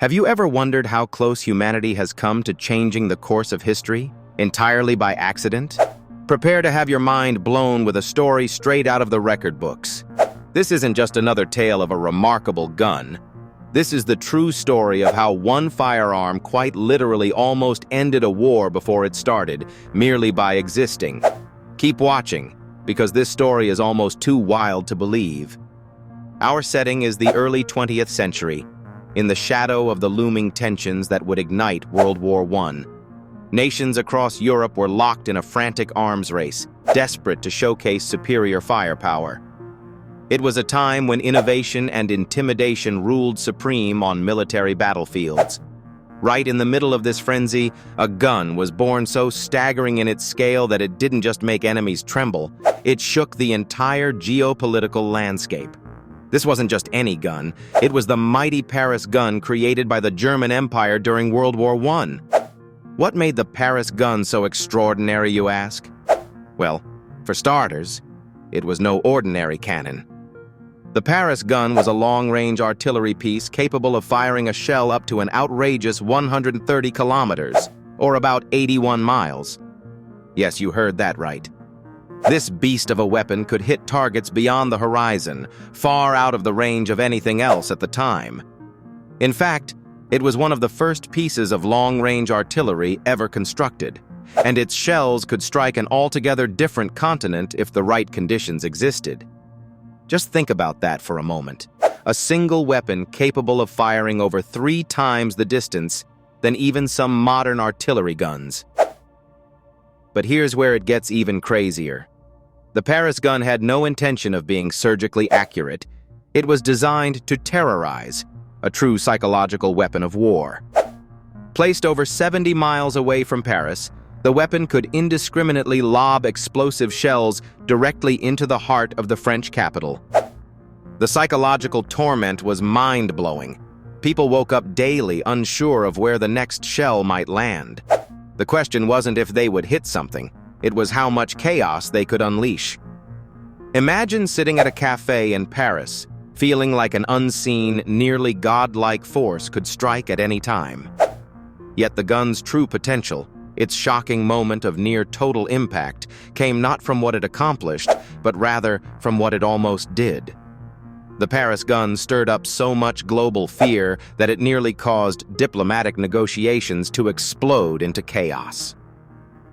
Have you ever wondered how close humanity has come to changing the course of history, entirely by accident? Prepare to have your mind blown with a story straight out of the record books. This isn't just another tale of a remarkable gun. This is the true story of how one firearm quite literally almost ended a war before it started, merely by existing. Keep watching, because this story is almost too wild to believe. Our setting is the early 20th century, in the shadow of the looming tensions that would ignite World War I. Nations across Europe were locked in a frantic arms race, desperate to showcase superior firepower. It was a time when innovation and intimidation ruled supreme on military battlefields. Right in the middle of this frenzy, a gun was born so staggering in its scale that it didn't just make enemies tremble, it shook the entire geopolitical landscape. This wasn't just any gun, it was the mighty Paris gun created by the German Empire during World War I. What made the Paris gun so extraordinary, you ask? Well, for starters, it was no ordinary cannon. The Paris gun was a long-range artillery piece capable of firing a shell up to an outrageous 130 kilometers, or about 81 miles. Yes, you heard that right. This beast of a weapon could hit targets beyond the horizon, far out of the range of anything else at the time. In fact, it was one of the first pieces of long-range artillery ever constructed, and its shells could strike an altogether different continent if the right conditions existed. Just think about that for a moment. A single weapon capable of firing over 3 times the distance than even some modern artillery guns. But here's where it gets even crazier. The Paris gun had no intention of being surgically accurate. It was designed to terrorize, a true psychological weapon of war. Placed over 70 miles away from Paris, the weapon could indiscriminately lob explosive shells directly into the heart of the French capital. The psychological torment was mind-blowing. People woke up daily unsure of where the next shell might land. The question wasn't if they would hit something, it was how much chaos they could unleash. Imagine sitting at a cafe in Paris, feeling like an unseen, nearly godlike force could strike at any time. Yet the gun's true potential, its shocking moment of near-total impact, came not from what it accomplished, but rather from what it almost did. The Paris gun stirred up so much global fear that it nearly caused diplomatic negotiations to explode into chaos.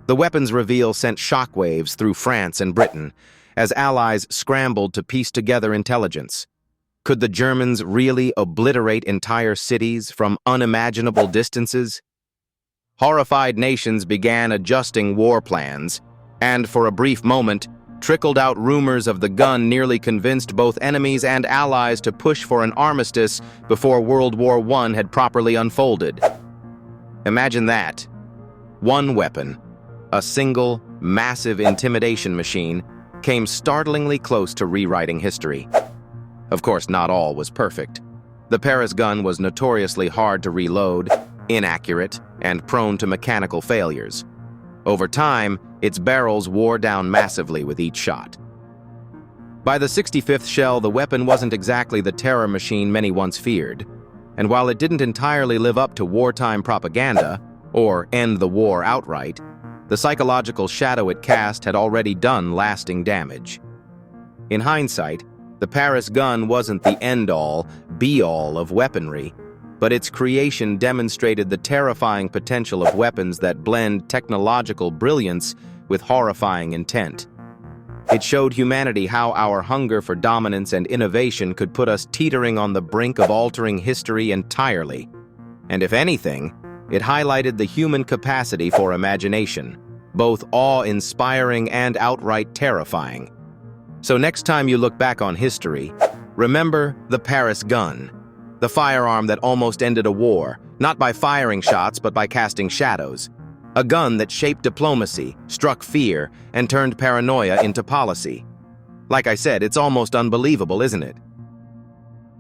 The weapon's reveal sent shockwaves through France and Britain, as allies scrambled to piece together intelligence. Could the Germans really obliterate entire cities from unimaginable distances? Horrified nations began adjusting war plans, and for a brief moment, trickled out rumors of the gun nearly convinced both enemies and allies to push for an armistice before World War I had properly unfolded. Imagine that. One weapon, a single, massive intimidation machine, came startlingly close to rewriting history. Of course, not all was perfect. The Paris gun was notoriously hard to reload, inaccurate, and prone to mechanical failures. Over time, its barrels wore down massively with each shot. By the 65th shell, the weapon wasn't exactly the terror machine many once feared, and while it didn't entirely live up to wartime propaganda, or end the war outright, the psychological shadow it cast had already done lasting damage. In hindsight, the Paris gun wasn't the end-all, be-all of weaponry, but its creation demonstrated the terrifying potential of weapons that blend technological brilliance with horrifying intent. It showed humanity how our hunger for dominance and innovation could put us teetering on the brink of altering history entirely. And if anything, it highlighted the human capacity for imagination, both awe-inspiring and outright terrifying. So next time you look back on history, remember the Paris gun, the firearm that almost ended a war, not by firing shots but by casting shadows. A gun that shaped diplomacy, struck fear, and turned paranoia into policy. Like I said, it's almost unbelievable, isn't it?